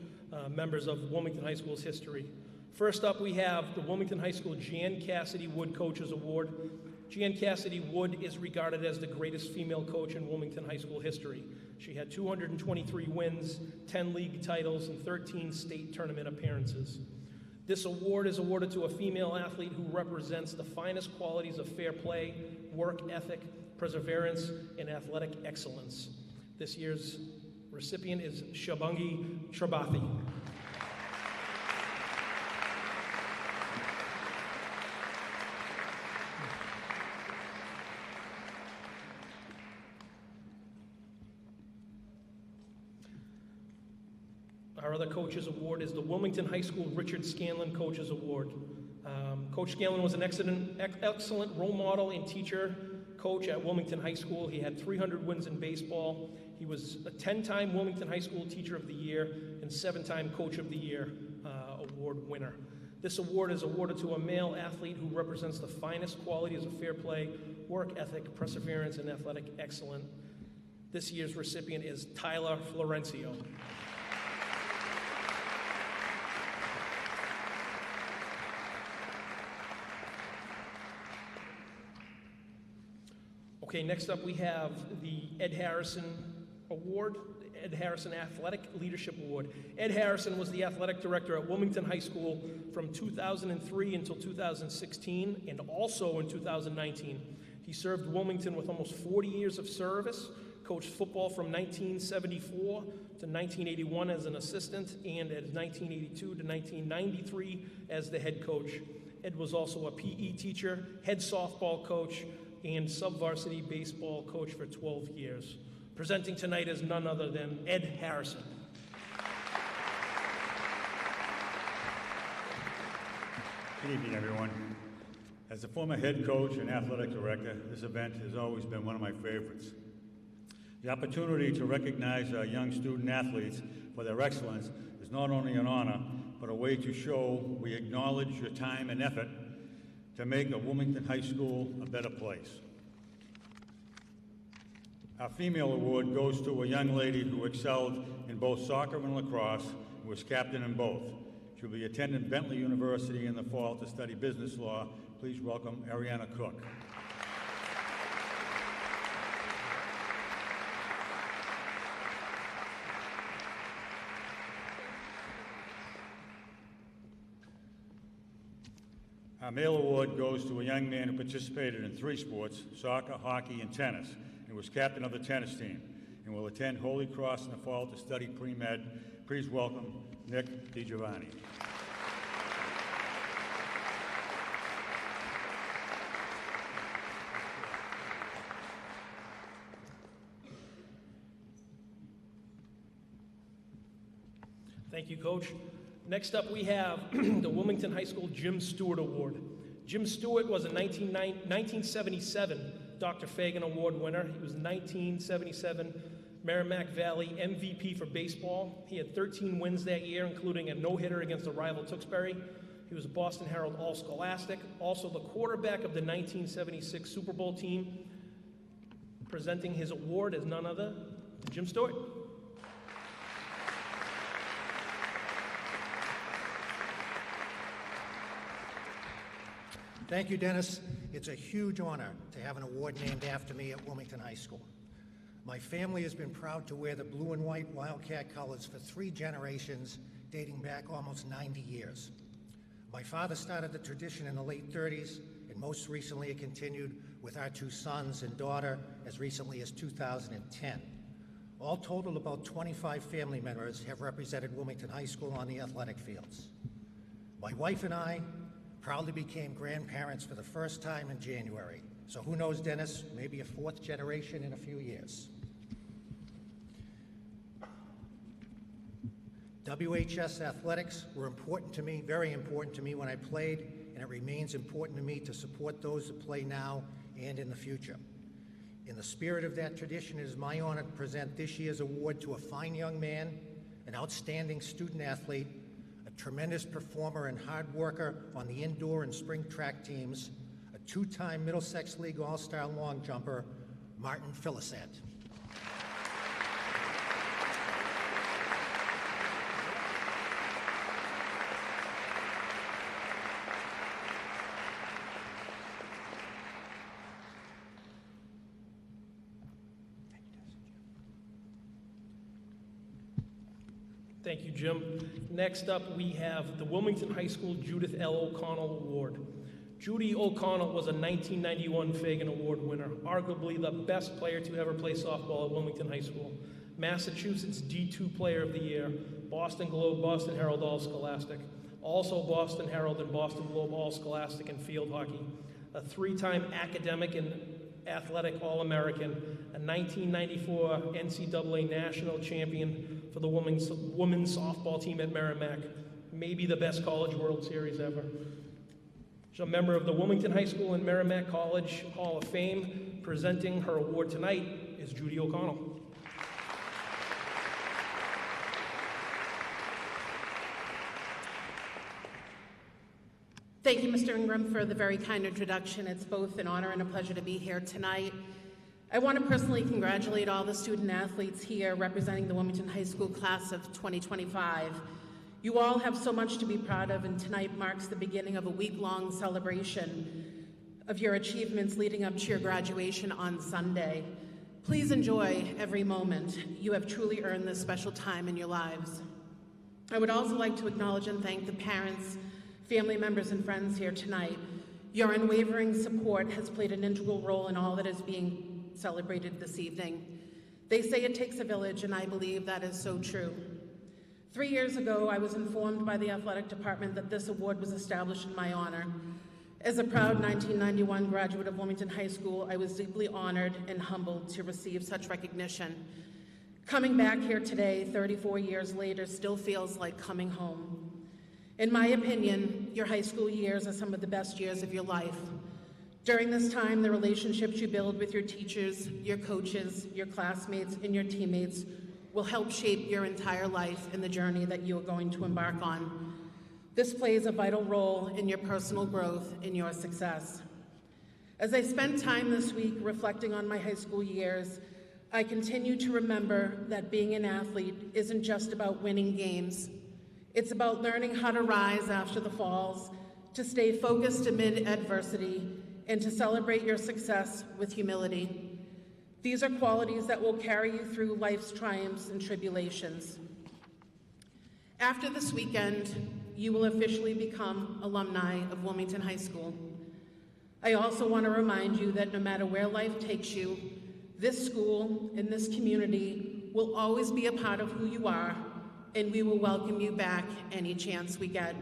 members of Wilmington High School's history. First up, we have the Wilmington High School Jan Cassidy Wood Coaches Award. Jan Cassidy Wood is regarded as the greatest female coach in Wilmington High School history. She had 223 wins, 10 league titles, and 13 state tournament appearances. This award is awarded to a female athlete who represents the finest qualities of fair play, work ethic, perseverance, and athletic excellence. This year's recipient is Shabangi Sharbathi. Our other coaches award is the Wilmington High School Richard Scanlon Coaches Award. Coach Scanlon was an excellent role model and teacher coach at Wilmington High School. He had 300 wins in baseball. He was a 10-time Wilmington High School Teacher of the Year and 7-time Coach of the Year award winner. This award is awarded to a male athlete who represents the finest qualities of fair play, work ethic, perseverance, and athletic excellence. This year's recipient is Tyler Florencio. Okay, next up we have the Ed Harrison Award, Ed Harrison Athletic Leadership Award. Ed Harrison was the athletic director at Wilmington High School from 2003 until 2016 and also in 2019. He served Wilmington with almost 40 years of service, coached football from 1974 to 1981 as an assistant and as 1982 to 1993 as the head coach. Ed was also a PE teacher, head softball coach, and sub-varsity baseball coach for 12 years. Presenting tonight is none other than Ed Harrison. Good evening, everyone. As a former head coach and athletic director, this event has always been one of my favorites. The opportunity to recognize our young student athletes for their excellence is not only an honor, but a way to show we acknowledge your time and effort to make a Wilmington High School a better place. Our female award goes to a young lady who excelled in both soccer and lacrosse and was captain in both. She'll be attending Bentley University in the fall to study business law. Please welcome Ariana Cook. Our male award goes to a young man who participated in 3 sports, soccer, hockey, and tennis, and was captain of the tennis team, and will attend Holy Cross in the fall to study pre-med. Please welcome Nick DiGiovanni. Thank you, Coach. Next up, we have the Wilmington High School Jim Stewart Award. Jim Stewart was a 1977 Dr. Fagan Award winner. He was 1977 Merrimack Valley MVP for baseball. He had 13 wins that year, including a no-hitter against the rival Tewksbury. He was a Boston Herald All-Scholastic, also the quarterback of the 1976 Super Bowl team. Presenting his award is none other than Jim Stewart. Thank you, Dennis. It's a huge honor to have an award named after me at Wilmington High School. My family has been proud to wear the blue and white Wildcat colors for 3 generations, dating back almost 90 years. My father started the tradition in the late 30s, and most recently it continued with our 2 sons and daughter as recently as 2010. All total, about 25 family members have represented Wilmington High School on the athletic fields. My wife and I proudly became grandparents for the first time in January. So who knows, Dennis, maybe a 4th generation in a few years. WHS athletics were important to me, very important to me when I played, and it remains important to me to support those that play now and in the future. In the spirit of that tradition, it is my honor to present this year's award to a fine young man, an outstanding student athlete, a tremendous performer and hard worker on the indoor and spring track teams, a 2-time Middlesex League All-Star long jumper, Martin Philissant. Thank you, Jim. Next up, we have the Wilmington High School Judith L. O'Connell Award. Judy O'Connell was a 1991 Fagan Award winner, arguably the best player to ever play softball at Wilmington High School. Massachusetts D2 Player of the Year, Boston Globe, Boston Herald All-Scholastic, also Boston Herald and Boston Globe All-Scholastic in field hockey, a 3-time academic and athletic All-American, a 1994 NCAA national champion for the women's softball team at Merrimack, maybe the best College World Series ever. She's a member of the Wilmington High School and Merrimack College Hall of Fame. Presenting her award tonight is Judy O'Connell. Thank you, Mr. Ingram, for the very kind introduction. It's both an honor and a pleasure to be here tonight. I want to personally congratulate all the student athletes here representing the Wilmington High School class of 2025. You all have so much to be proud of, and tonight marks the beginning of a week-long celebration of your achievements leading up to your graduation on Sunday. Please enjoy every moment. You have truly earned this special time in your lives. I would also like to acknowledge and thank the parents, family members, and friends here tonight. Your unwavering support has played an integral role in all that is being celebrated this evening. They say it takes a village, and I believe that is so true. 3 years ago, I was informed by the athletic department that this award was established in my honor. As a proud 1991 graduate of Wilmington High School, I was deeply honored and humbled to receive such recognition. Coming back here today, 34 years later, still feels like coming home. In my opinion, your high school years are some of the best years of your life. During this time, the relationships you build with your teachers, your coaches, your classmates, and your teammates will help shape your entire life and the journey that you are going to embark on. This plays a vital role in your personal growth and your success. As I spent time this week reflecting on my high school years, I continue to remember that being an athlete isn't just about winning games. It's about learning how to rise after the falls, to stay focused amid adversity, and to celebrate your success with humility. These are qualities that will carry you through life's triumphs and tribulations. After this weekend, you will officially become alumni of Wilmington High School. I also want to remind you that no matter where life takes you, this school and this community will always be a part of who you are, and we will welcome you back any chance we get.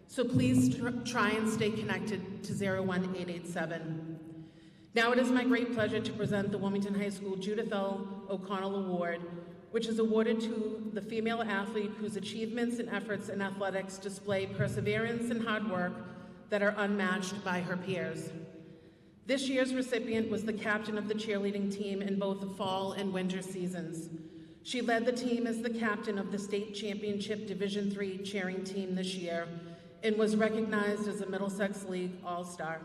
So please try and stay connected to 01887. Now it is my great pleasure to present the Wilmington High School Judith L. O'Connell Award, which is awarded to the female athlete whose achievements and efforts in athletics display perseverance and hard work that are unmatched by her peers. This year's recipient was the captain of the cheerleading team in both the fall and winter seasons. She led the team as the captain of the state championship Division III cheering team this year and was recognized as a Middlesex League All-Star.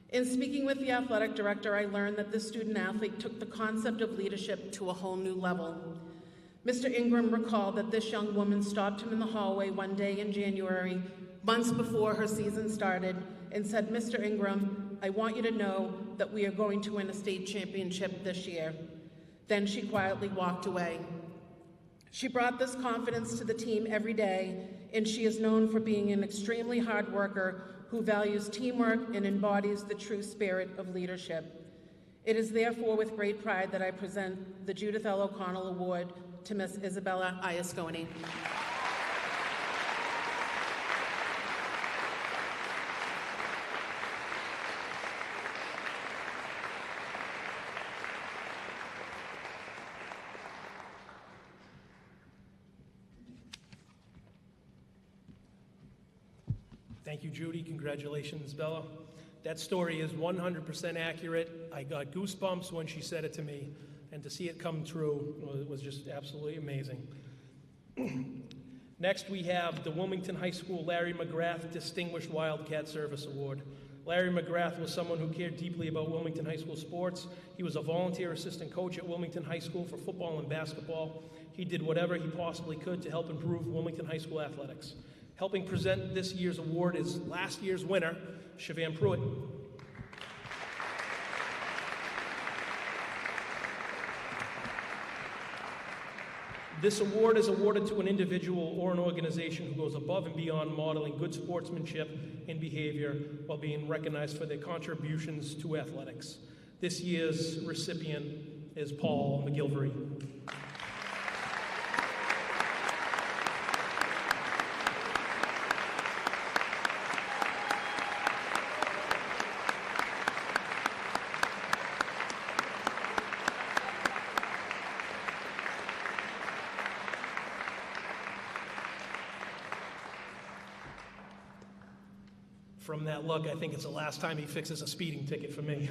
In speaking with the athletic director, I learned that this student athlete took the concept of leadership to a whole new level. Mr. Ingram recalled that this young woman stopped him in the hallway one day in January, months before her season started, and said, "Mr. Ingram, I want you to know that we are going to win a state championship this year." Then she quietly walked away. She brought this confidence to the team every day, and she is known for being an extremely hard worker who values teamwork and embodies the true spirit of leadership. It is therefore with great pride that I present the Judith L. O'Connell Award to Miss Isabella Iasconi. Thank you, Judy. Congratulations, Bella. That story is 100% accurate. I got goosebumps when she said it to me, and to see it come true was just absolutely amazing. Next, we have the Wilmington High School Larry McGrath Distinguished Wildcat Service Award. Larry McGrath was someone who cared deeply about Wilmington High School sports. He was a volunteer assistant coach at Wilmington High School for football and basketball. He did whatever he possibly could to help improve Wilmington High School athletics. Helping present this year's award is last year's winner, Siobhan Pruitt. This award is awarded to an individual or an organization who goes above and beyond modeling good sportsmanship and behavior while being recognized for their contributions to athletics. This year's recipient is Paul McGilvery. From that look, I think it's the last time he fixes a speeding ticket for me.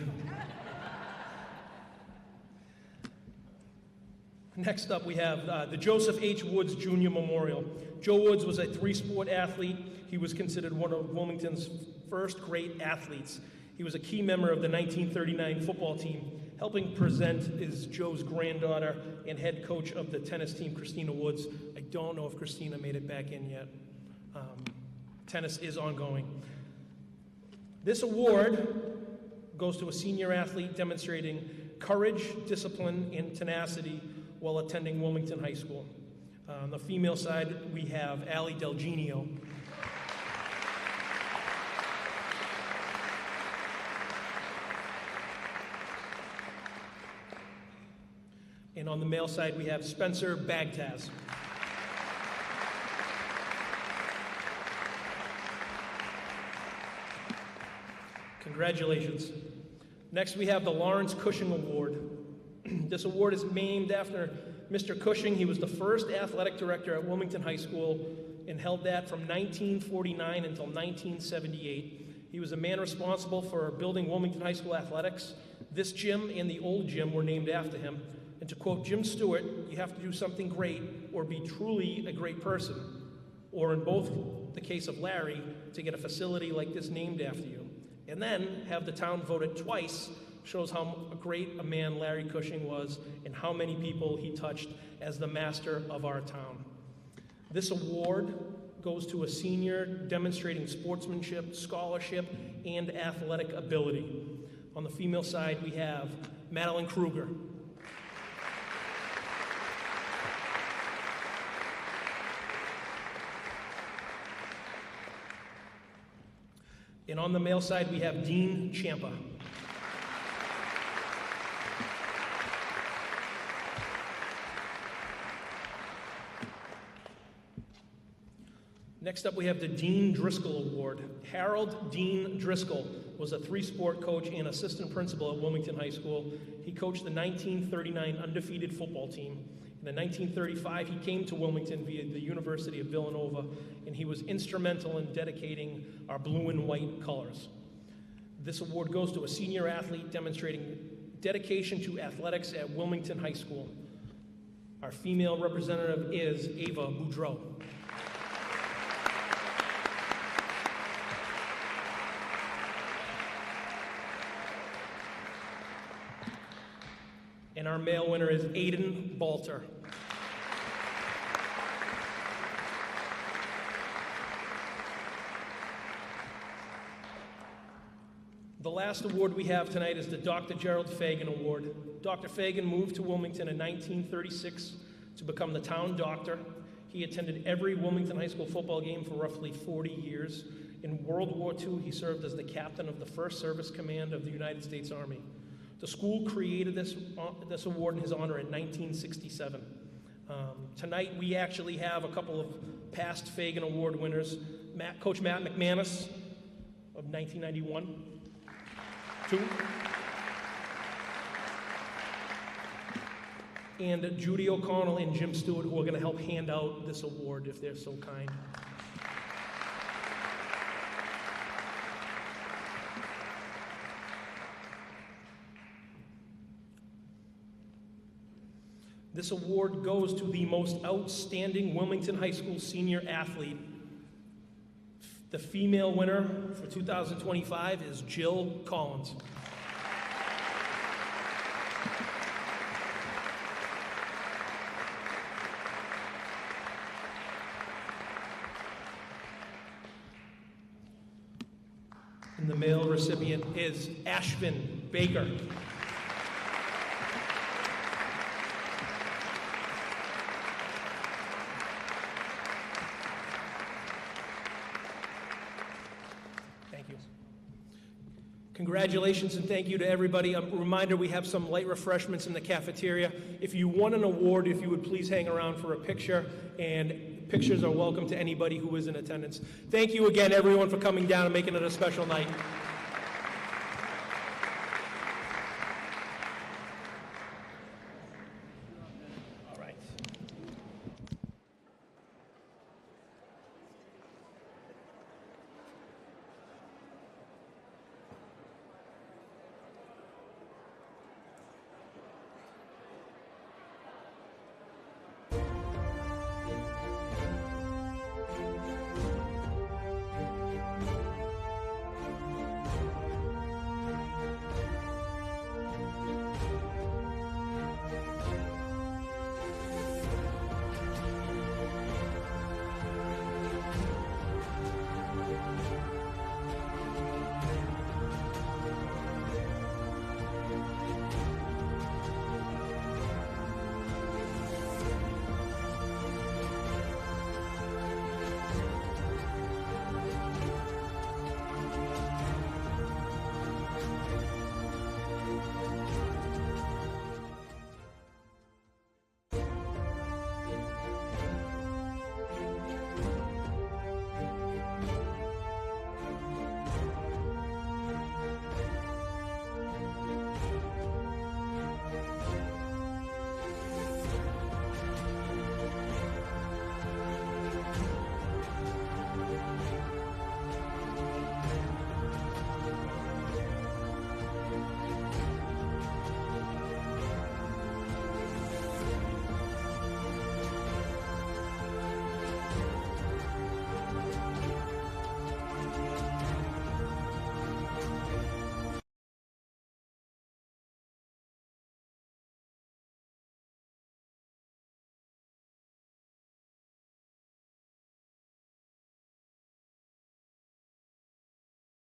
Next up, we have the Joseph H. Woods Jr. Memorial. Joe Woods was a three-sport athlete. He was considered one of Wilmington's first great athletes. He was a key member of the 1939 football team. Helping present is Joe's granddaughter and head coach of the tennis team, Christina Woods. I don't know if Christina made it back in yet. Tennis is ongoing. This award goes to a senior athlete demonstrating courage, discipline, and tenacity while attending Wilmington High School. On the female side, we have Allie Del Genio. And on the male side, we have Spencer Bagtaz. Congratulations. Next, we have the Lawrence Cushing Award. This award is named after Mr. Cushing. He was the first athletic director at Wilmington High School and held that from 1949 until 1978. He was a man responsible for building Wilmington High School athletics. This gym and the old gym were named after him. And to quote Jim Stewart, you have to do something great or be truly a great person. Or in both the case of Larry, to get a facility like this named after you. And then have the town vote it twice shows how great a man Larry Cushing was and how many people he touched as the master of our town. This award goes to a senior demonstrating sportsmanship, scholarship, and athletic ability. On the female side, we have Madeline Kruger. And on the male side, we have Dean Champa. Next up, we have the Dean Driscoll Award. Harold Dean Driscoll was a three-sport coach and assistant principal at Wilmington High School. He coached the 1939 undefeated football team. In 1935, he came to Wilmington via the University of Villanova, and he was instrumental in dedicating our blue and white colors. This award goes to a senior athlete demonstrating dedication to athletics at Wilmington High School. Our female representative is Ava Boudreau. And our male winner is Aiden Balter. The last award we have tonight is the Dr. Gerald Fagan Award. Dr. Fagan moved to Wilmington in 1936 to become the town doctor. He attended every Wilmington High School football game for roughly 40 years. In World War II, he served as the captain of the 1st Service Command of the United States Army. The school created this award in his honor in 1967. Tonight, we actually have a couple of past Fagan Award winners. Coach Matt McManus of 1991. And Judy O'Connell and Jim Stewart, who are going to help hand out this award if they're so kind. This award goes to the most outstanding Wilmington High School senior athlete. The female winner for 2025 is Jill Collins. And the male recipient is Ashvin Baker. Congratulations and thank you to everybody. A reminder, we have some light refreshments in the cafeteria. If you won an award, if you would please hang around for a picture, and pictures are welcome to anybody who is in attendance. Thank you again, everyone, for coming down and making it a special night.